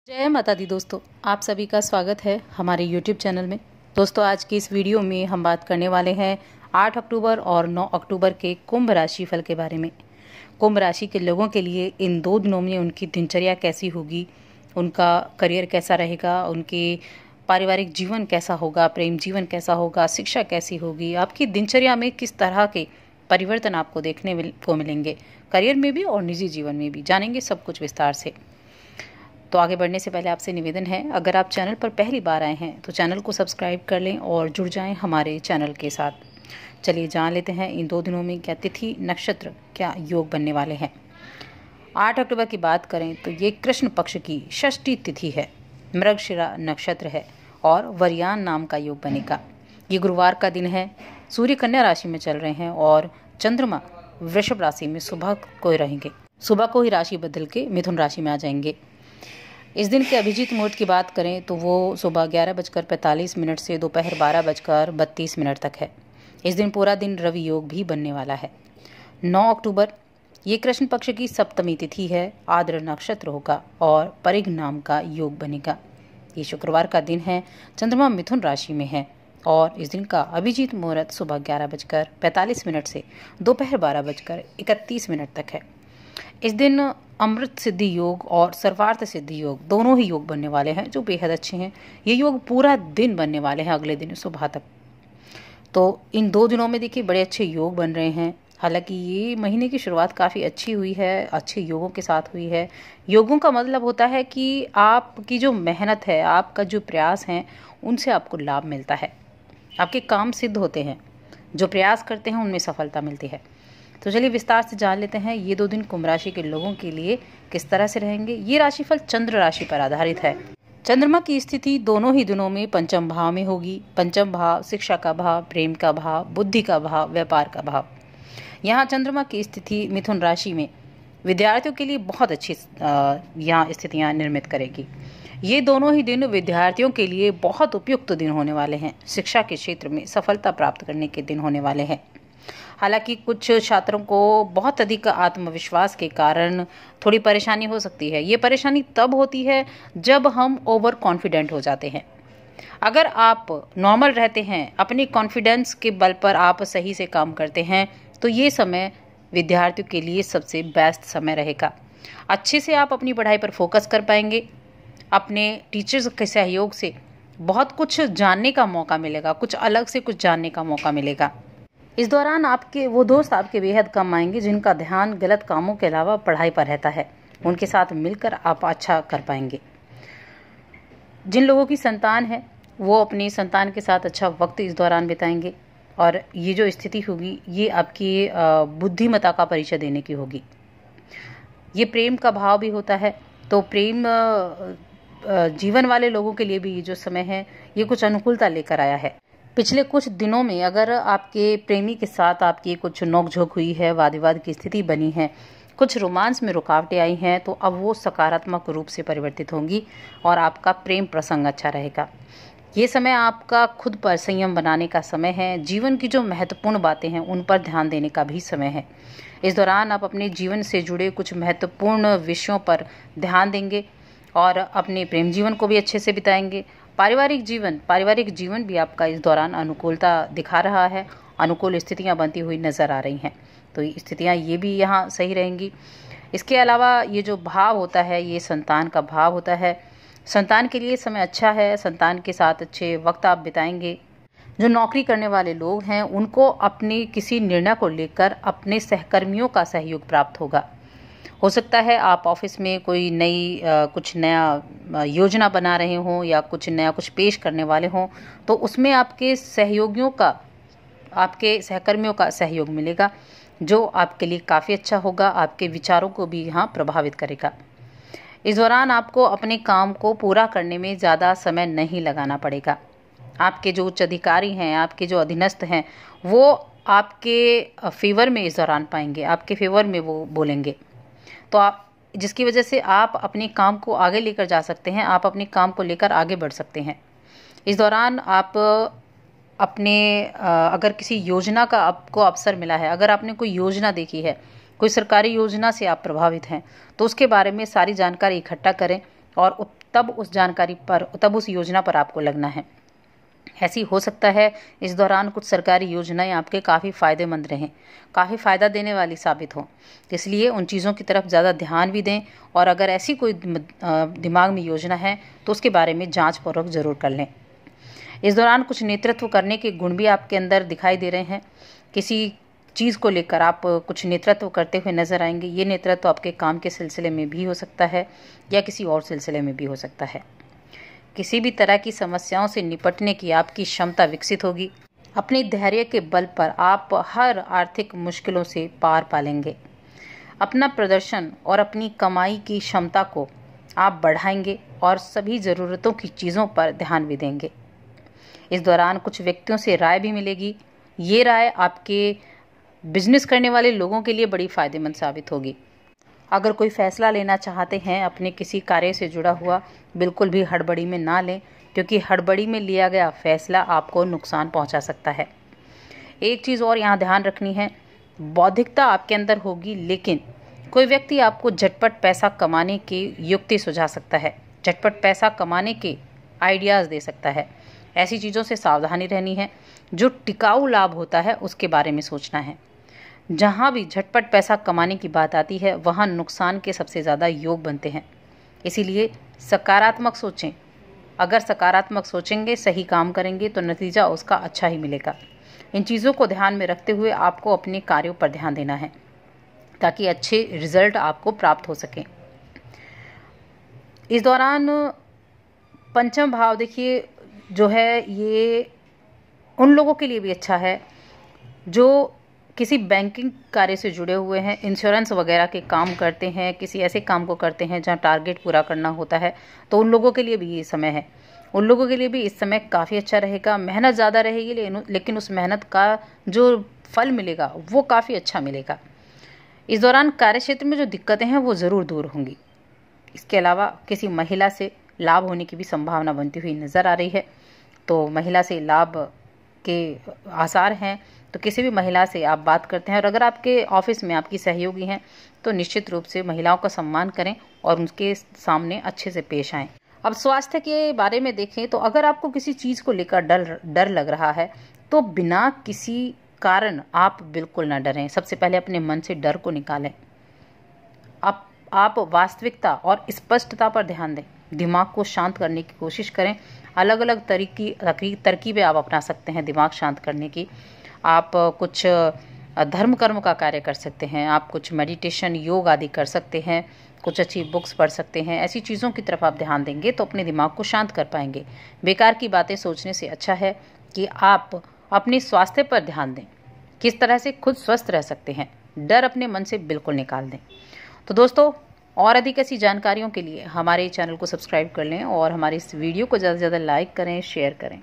जय माता दी दोस्तों, आप सभी का स्वागत है हमारे YouTube चैनल में। दोस्तों, आज की इस वीडियो में हम बात करने वाले हैं 8 अक्टूबर और 9 अक्टूबर के कुंभ राशि फल के बारे में। कुंभ राशि के लोगों के लिए इन 2 दिनों में उनकी दिनचर्या कैसी होगी, उनका करियर कैसा रहेगा, उनके पारिवारिक जीवन कैसा होगा, प्रेम जीवन कैसा होगा, शिक्षा कैसी होगी, आपकी दिनचर्या में किस तरह के परिवर्तन आपको देखने को मिलेंगे, करियर में भी और निजी जीवन में भी, जानेंगे सब कुछ विस्तार से। तो आगे बढ़ने से पहले आपसे निवेदन है, अगर आप चैनल पर पहली बार आए हैं तो चैनल को सब्सक्राइब कर लें और जुड़ जाएं हमारे चैनल के साथ। चलिए जान लेते हैं इन 2 दिनों में क्या तिथि नक्षत्र क्या योग बनने वाले हैं। 8 अक्टूबर की बात करें तो ये कृष्ण पक्ष की षष्ठी तिथि है, मृगशिरा नक्षत्र है और वरयान नाम का योग बनेगा। ये गुरुवार का दिन है, सूर्य कन्या राशि में चल रहे हैं और चंद्रमा वृषभ राशि में सुबह को रहेंगे। सुबह को ही राशि बदल के मिथुन राशि में आ जाएंगे। इस दिन के अभिजीत मुहूर्त की बात करें तो वो सुबह 11:45 से दोपहर 12:32 तक है। इस दिन पूरा दिन रवि योग भी बनने वाला है। 9 अक्टूबर ये कृष्ण पक्ष की सप्तमी तिथि है, आद्र नक्षत्र होगा और परिग नाम का योग बनेगा। ये शुक्रवार का दिन है, चंद्रमा मिथुन राशि में है और इस दिन का अभिजीत मुहूर्त सुबह 11:45 से दोपहर 12:31 तक है। इस दिन अमृत सिद्धि योग और सर्वार्थ सिद्धि योग दोनों ही योग बनने वाले हैं, जो बेहद अच्छे हैं। ये योग पूरा दिन बनने वाले हैं, अगले दिन सुबह तक। तो इन 2 दिनों में देखिए बड़े अच्छे योग बन रहे हैं। हालांकि ये महीने की शुरुआत काफ़ी अच्छी हुई है, अच्छे योगों के साथ हुई है। योगों का मतलब होता है कि आपकी जो मेहनत है, आपका जो प्रयास है, उनसे आपको लाभ मिलता है, आपके काम सिद्ध होते हैं, जो प्रयास करते हैं उनमें सफलता मिलती है। तो चलिए विस्तार से जान लेते हैं ये 2 दिन कुंभ राशि के लोगों के लिए किस तरह से रहेंगे। ये राशिफल चंद्र राशि पर आधारित है। चंद्रमा की स्थिति दोनों ही दिनों में पंचम भाव में होगी। पंचम भाव शिक्षा का भाव, प्रेम का भाव, बुद्धि का भाव, व्यापार का भाव। यहाँ चंद्रमा की स्थिति मिथुन राशि में विद्यार्थियों के लिए बहुत अच्छी यहाँ स्थितियाँ निर्मित करेगी। ये दोनों ही दिन विद्यार्थियों के लिए बहुत उपयुक्त दिन होने वाले हैं। शिक्षा के क्षेत्र में सफलता प्राप्त करने के दिन होने वाले हैं। हालांकि कुछ छात्रों को बहुत अधिक आत्मविश्वास के कारण थोड़ी परेशानी हो सकती है। ये परेशानी तब होती है जब हम ओवर कॉन्फिडेंट हो जाते हैं। अगर आप नॉर्मल रहते हैं, अपनी कॉन्फिडेंस के बल पर आप सही से काम करते हैं, तो ये समय विद्यार्थियों के लिए सबसे बेस्ट समय रहेगा। अच्छे से आप अपनी पढ़ाई पर फोकस कर पाएंगे। अपने टीचर्स के सहयोग से बहुत कुछ जानने का मौका मिलेगा, कुछ अलग से कुछ जानने का मौका मिलेगा। इस दौरान आपके वो दोस्त आपके बेहद कम आएंगे जिनका ध्यान गलत कामों के अलावा पढ़ाई पर रहता है। उनके साथ मिलकर आप अच्छा कर पाएंगे। जिन लोगों की संतान है वो अपनी संतान के साथ अच्छा वक्त इस दौरान बिताएंगे और ये जो स्थिति होगी ये आपकी बुद्धिमत्ता का परिचय देने की होगी। ये प्रेम का भाव भी होता है, तो प्रेम जीवन वाले लोगों के लिए भी ये जो समय है ये कुछ अनुकूलता लेकर आया है। पिछले कुछ दिनों में अगर आपके प्रेमी के साथ आपकी कुछ नोकझोंक हुई है, वाद विवाद की स्थिति बनी है, कुछ रोमांस में रुकावटें आई हैं, तो अब वो सकारात्मक रूप से परिवर्तित होंगी और आपका प्रेम प्रसंग अच्छा रहेगा। ये समय आपका खुद पर संयम बनाने का समय है। जीवन की जो महत्वपूर्ण बातें हैं उन पर ध्यान देने का भी समय है। इस दौरान आप अपने जीवन से जुड़े कुछ महत्वपूर्ण विषयों पर ध्यान देंगे और अपने प्रेम जीवन को भी अच्छे से बिताएंगे। पारिवारिक जीवन भी आपका इस दौरान अनुकूलता दिखा रहा है, अनुकूल स्थितियां बनती हुई नजर आ रही हैं। तो स्थितियां ये भी यहाँ सही रहेंगी। इसके अलावा ये जो भाव होता है ये संतान का भाव होता है। संतान के लिए समय अच्छा है, संतान के साथ अच्छे वक्त आप बिताएंगे। जो नौकरी करने वाले लोग हैं उनको अपने किसी निर्णय को लेकर अपने सहकर्मियों का सहयोग प्राप्त होगा। हो सकता है आप ऑफिस में कोई कुछ नया योजना बना रहे हों या कुछ नया कुछ पेश करने वाले हों, तो उसमें आपके सहयोगियों का, आपके सहकर्मियों का सहयोग मिलेगा, जो आपके लिए काफ़ी अच्छा होगा, आपके विचारों को भी यहाँ प्रभावित करेगा। इस दौरान आपको अपने काम को पूरा करने में ज़्यादा समय नहीं लगाना पड़ेगा। आपके जो उच्च अधिकारी हैं, आपके जो अधीनस्थ हैं, वो आपके फेवर में इस दौरान पाएंगे, आपके फेवर में वो बोलेंगे, तो आप जिसकी वजह से आप अपने काम को आगे लेकर जा सकते हैं, आप अपने काम को लेकर आगे बढ़ सकते हैं। इस दौरान आप अपने अगर किसी योजना का आपको अवसर मिला है, अगर आपने कोई योजना देखी है, कोई सरकारी योजना से आप प्रभावित हैं, तो उसके बारे में सारी जानकारी इकट्ठा करें और तब उस योजना पर आपको लगना है। ऐसी हो सकता है इस दौरान कुछ सरकारी योजनाएं आपके काफ़ी फ़ायदेमंद रहें, काफ़ी फ़ायदा देने वाली साबित हों, इसलिए उन चीज़ों की तरफ ज़्यादा ध्यान भी दें। और अगर ऐसी कोई दिमाग में योजना है तो उसके बारे में जांचपूर्वक ज़रूर कर लें। इस दौरान कुछ नेतृत्व करने के गुण भी आपके अंदर दिखाई दे रहे हैं। किसी चीज़ को लेकर आप कुछ नेतृत्व करते हुए नजर आएंगे। ये नेतृत्व आपके काम के सिलसिले में भी हो सकता है या किसी और सिलसिले में भी हो सकता है। किसी भी तरह की समस्याओं से निपटने की आपकी क्षमता विकसित होगी। अपने धैर्य के बल पर आप हर आर्थिक मुश्किलों से पार पालेंगे। अपना प्रदर्शन और अपनी कमाई की क्षमता को आप बढ़ाएंगे और सभी ज़रूरतों की चीज़ों पर ध्यान भी देंगे। इस दौरान कुछ व्यक्तियों से राय भी मिलेगी। ये राय आपके बिजनेस करने वाले लोगों के लिए बड़ी फ़ायदेमंद साबित होगी। अगर कोई फैसला लेना चाहते हैं अपने किसी कार्य से जुड़ा हुआ, बिल्कुल भी हड़बड़ी में ना लें, क्योंकि हड़बड़ी में लिया गया फैसला आपको नुकसान पहुंचा सकता है। एक चीज़ और यहाँ ध्यान रखनी है, बौद्धिकता आपके अंदर होगी, लेकिन कोई व्यक्ति आपको झटपट पैसा कमाने की युक्ति सुझा सकता है, झटपट पैसा कमाने के आइडियाज़ दे सकता है। ऐसी चीज़ों से सावधानी रहनी है। जो टिकाऊ लाभ होता है उसके बारे में सोचना है। जहाँ भी झटपट पैसा कमाने की बात आती है वहाँ नुकसान के सबसे ज़्यादा योग बनते हैं। इसीलिए सकारात्मक सोचें। अगर सकारात्मक सोचेंगे, सही काम करेंगे तो नतीजा उसका अच्छा ही मिलेगा। इन चीज़ों को ध्यान में रखते हुए आपको अपने कार्यों पर ध्यान देना है ताकि अच्छे रिजल्ट आपको प्राप्त हो सकें। इस दौरान पंचम भाव देखिए जो है ये उन लोगों के लिए भी अच्छा है जो किसी बैंकिंग कार्य से जुड़े हुए हैं, इंश्योरेंस वगैरह के काम करते हैं, किसी ऐसे काम को करते हैं जहां टारगेट पूरा करना होता है, तो उन लोगों के लिए भी ये समय है। उन लोगों के लिए भी इस समय काफ़ी अच्छा रहेगा। मेहनत ज़्यादा रहेगी लेकिन उस मेहनत का जो फल मिलेगा वो काफ़ी अच्छा मिलेगा। इस दौरान कार्यक्षेत्र में जो दिक्कतें हैं वो ज़रूर दूर होंगी। इसके अलावा किसी महिला से लाभ होने की भी संभावना बनती हुई नज़र आ रही है, तो महिला से लाभ के आसार हैं। तो किसी भी महिला से आप बात करते हैं और अगर आपके ऑफिस में आपकी सहयोगी हैं तो निश्चित रूप से महिलाओं का सम्मान करें और उनके सामने अच्छे से पेश आएं। अब स्वास्थ्य के बारे में देखें तो अगर आपको किसी चीज़ को लेकर डर लग रहा है तो बिना किसी कारण आप बिल्कुल ना डरें। सबसे पहले अपने मन से डर को निकालें। आप वास्तविकता और स्पष्टता पर ध्यान दें। दिमाग को शांत करने की कोशिश करें। अलग अलग तरकीबें आप अपना सकते हैं दिमाग शांत करने की। आप कुछ धर्म कर्म का कार्य कर सकते हैं, आप कुछ मेडिटेशन योग आदि कर सकते हैं, कुछ अच्छी बुक्स पढ़ सकते हैं। ऐसी चीज़ों की तरफ आप ध्यान देंगे तो अपने दिमाग को शांत कर पाएंगे। बेकार की बातें सोचने से अच्छा है कि आप अपने स्वास्थ्य पर ध्यान दें, किस तरह से खुद स्वस्थ रह सकते हैं। डर अपने मन से बिल्कुल निकाल दें। तो दोस्तों, और अधिक ऐसी जानकारियों के लिए हमारे चैनल को सब्सक्राइब कर लें और हमारे इस वीडियो को ज़्यादा से ज़्यादा लाइक करें, शेयर करें।